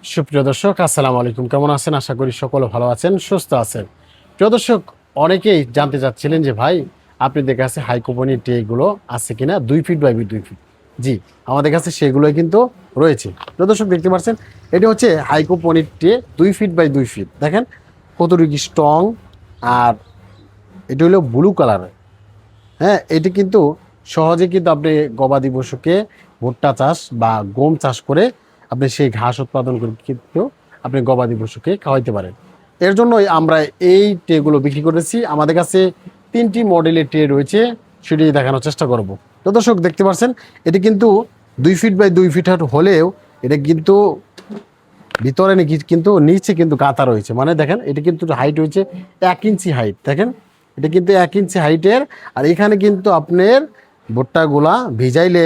সুপ্রিয় দর্শক, আসসালামু আলাইকুম। কেমন আছেন? আশা করি সকলে ভালো আছেন, সুস্থ আছেন। প্রিয় দর্শক, অনেকেই জানতে চাচ্ছিলেন যে ভাই, আপনাদের কাছে হাই কোম্পানির ট্রেগুলো আছে কিনা 2 ফিট বাই 2 ফিট। জি, আমাদের কাছে সেগুলোই কিন্তু রয়েছে। প্রিয় দর্শক, দেখতে পাচ্ছেন এটি হচ্ছে হাই কোম্পানির ট্রে 2 ফিট বাই 2 ফিট। দেখেন কতটুকু স্ট্রং। আর এটি হলো ব্লু কালারের। হ্যাঁ, এটি কিন্তু সহজে কিন্তু আপনি গবাদি পশুকে ভুট্টা চাষ বা গম চাষ করে আপনি সেই ঘাস উৎপাদন করে কিন্তু আপনি গবাদি পশুকে খাওয়াইতে পারেন। এর জন্যই আমরা এই ট্রেগুলো বিক্রি করেছি। আমাদের কাছে 3টি মডেলের ট্রে রয়েছে, সেটি দেখানোর চেষ্টা করব। তো দর্শক, দেখতে পাচ্ছেন এটি কিন্তু 2 ফিট বাই 2 ফিট হলেও এটা কিন্তু ভিতরে নাকি কিন্তু নিচে কিন্তু গাঁথা রয়েছে। মানে দেখেন, এটা কিন্তু হাইট হয়েছে 1 ইঞ্চি হাইট। দেখেন, এটা কিন্তু 1 ইঞ্চি হাইটের। আর এখানে কিন্তু আপনার ভুট্টাগুলা ভিজাইলে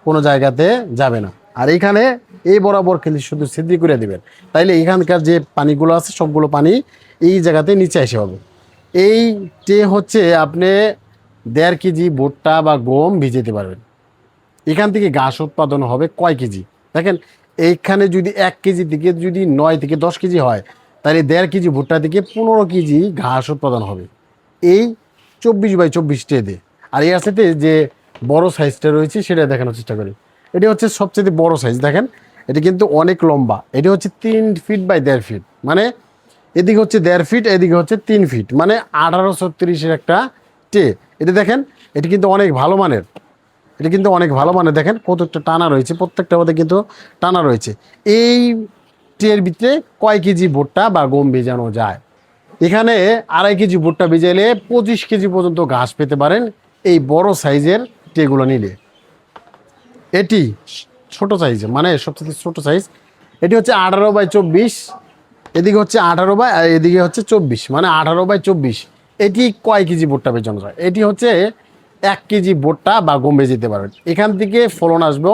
কোনো জায়গাতে যাবে না। আর এখানে এই বরাবর কিন্তু শুধু ছিদ্রি করে দেবেন, তাইলে এখানকার যে পানিগুলো আছে সবগুলো পানি এই জায়গাতে নিচে এসে হবে। এই টে হচ্ছে আপনি 1.5 কেজি ভুট্টা বা গম ভিজাতে পারবেন। এখান থেকে ঘাস উৎপাদন হবে কয় কেজি? দেখেন, এইখানে যদি 1 কেজি থেকে যদি 9 থেকে 10 কেজি হয়, তাহলে 1.5 কেজি ভুট্টা থেকে 15 কেজি ঘাস উৎপাদন হবে এই 24 বাই 24 ট্রেতে। আর এর সাথে যে বড় সাইজটা রয়েছে সেটা দেখানোর চেষ্টা করি। এটি হচ্ছে সবচেয়ে বড় সাইজ। দেখেন, এটি কিন্তু অনেক লম্বা। এটি হচ্ছে 3 ফিট বাই 1.5 ফিট। মানে এদিকে হচ্ছে 1.5 ফিট, এদিকে হচ্ছে 3 ফিট, মানে 1836-এর একটা ট্রে। এটি দেখেন, এটি কিন্তু অনেক ভালো মানের। এটা কিন্তু অনেক ভালো, মানে দেখেন কতটা টানা রয়েছে, প্রত্যেকটা মধ্যে কিন্তু টানা রয়েছে। এই ট্রের ভিতরে কয় কেজি ভুট্টা বা গম ভেজানো যায়? এখানে 2.5 কেজি ভুট্টা ভেজাইলে 25 কেজি পর্যন্ত ঘাস পেতে পারেন এই বড় সাইজের ট্রেগুলো নিলে। এটি ছোট সাইজ, মানে সবচেয়ে ছোট সাইজ। এটি হচ্ছে 18 বাই 24। এদিকে হচ্ছে 18 বাই, আর এদিকে হচ্ছে 24, মানে 18 বাই 24। এটি কয় কেজি ভুট্টা বেচানো যায়? এটি হচ্ছে 1 কেজি ভুট্টা বা গম বেচতে পারবেন। এখান থেকে ফলন আসবে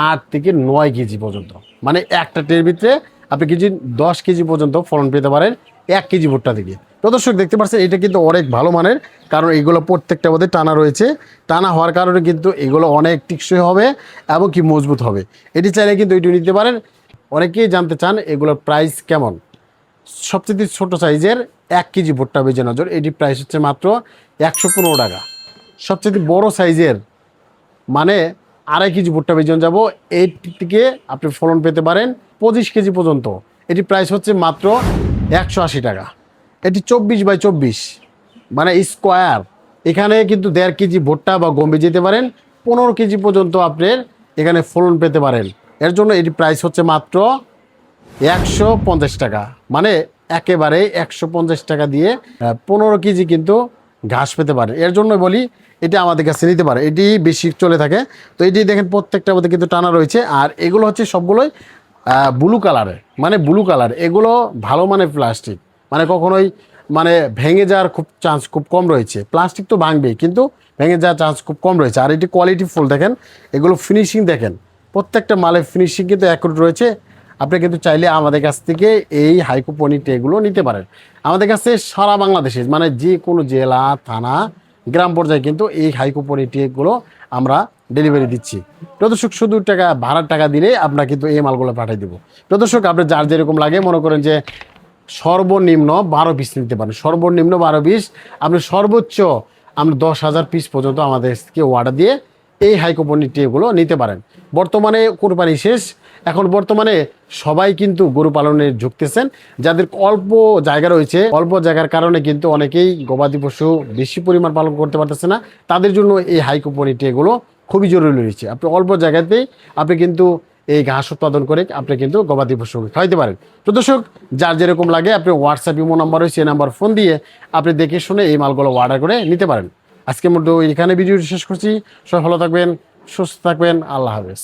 8 থেকে 9 কেজি পর্যন্ত। মানে একটা ট্রের ভিতরে আপনি 10 কেজি পর্যন্ত ফলন পেতে পারেন 1 কেজি ভুট্টা থেকে। তো দর্শক, দেখতে পাচ্ছেন এটা কিন্তু অনেক ভালো মানের, কারণ এগুলো প্রত্যেকটা মধ্যে টানা রয়েছে। টানা হওয়ার কারণে কিন্তু এগুলো অনেক টিকসই হবে এবং কি মজবুত হবে। এটি চাইলে কিন্তু এটি নিতে পারেন। অনেকেই জানতে চান এগুলোর প্রাইস কেমন। সবচেয়ে ছোট সাইজের 1 কেজি ভুট্টা বেজে নজর, এটি প্রাইস হচ্ছে মাত্র 115 টাকা। সবচেয়ে বড় সাইজের, মানে 2.5 কেজি ভুট্টা বেজন যাব, এইটি থেকে আপনি ফলন পেতে পারেন 25 কেজি পর্যন্ত। এটি প্রাইস হচ্ছে মাত্র 180 টাকা। এটি 24 বাই 24, মানে স্কোয়ার। এখানে কিন্তু 1.5 কেজি ভুট্টা বা গম যেতে পারেন 15 কেজি পর্যন্ত আপনার এখানে ফলন পেতে পারেন। এর জন্য এটি প্রাইস হচ্ছে মাত্র 150 টাকা। মানে একেবারে 150 টাকা দিয়ে 15 কেজি কিন্তু ঘাস পেতে পারে। এর জন্য বলি এটা আমাদের কাছে নিতে পারে, এটি বেশি চলে থাকে। তো এটি দেখেন প্রত্যেকটার মধ্যে কিন্তু টানা রয়েছে। আর এগুলো হচ্ছে সবগুলোই ব্লু কালারের, মানে ব্লু কালার। এগুলো ভালো মানের প্লাস্টিক, মানে কখনোই মানে ভেঙে যাওয়ার চান্স খুব কম রয়েছে। প্লাস্টিক তো ভাঙবেই, কিন্তু ভেঙে যাওয়ার চান্স খুব কম রয়েছে। আর এটি কোয়ালিটি ফুল। দেখেন এগুলো ফিনিশিং, দেখেন প্রত্যেকটা মালের ফিনিশিং কিন্তু অ্যাকুরেট রয়েছে। আপনি কিন্তু চাইলে আমাদের কাছ থেকে এই হাই কোম্পানি ট্রেগুলো নিতে পারেন। আমাদের কাছে সারা বাংলাদেশে, মানে যে কোনো জেলা, থানা, গ্রাম পর্যায়ে কিন্তু এই হাই কোম্পানি ট্রেগুলো আমরা ডেলিভারি দিচ্ছি। প্রদর্শক, শুধু ভাড়ার টাকা দিলে আমরা কিন্তু এই মালগুলো পাঠিয়ে দেবো। প্রদর্শক, আপনার যার যেরকম লাগে, মনে করেন যে সর্বনিম্ন 12 পিস নিতে পারেন, সর্বনিম্ন 12 পিস। আপনি সর্বোচ্চ আপনি 10,000 পিস পর্যন্ত আমাদেরকে অর্ডার দিয়ে এই হাই কোম্পানি ট্রেগুলো নিতে পারেন। বর্তমানে কোরবানি শেষ, এখন বর্তমানে সবাই কিন্তু গরু পালনে ঝুঁকতেছেন। যাদের অল্প জায়গা রয়েছে, অল্প জায়গার কারণে কিন্তু অনেকেই গবাদি পশু বেশি পরিমাণ পালন করতে পারতেছে না। তাদের জন্য এই হাই কোম্পানি ট্রেগুলো খুবই জরুরি রয়েছে। আপনি অল্প জায়গাতেই আপনি কিন্তু এই ঘাস উৎপাদন করে আপনি কিন্তু গবাদি পশুকে খাওয়াইতে পারেন। তো দর্শক, যার যেরকম লাগে আপনি হোয়াটসঅ্যাপ ইমো নাম্বার রয়েছে, এই নাম্বার ফোন দিয়ে আপনি দেখে শুনে এই মালগুলো অর্ডার করে নিতে পারেন। আজকের মধ্যে এখানে ভিডিওটি শেষ করছি। সবাই ভালো থাকবেন, সুস্থ থাকবেন। আল্লাহ হাফেজ।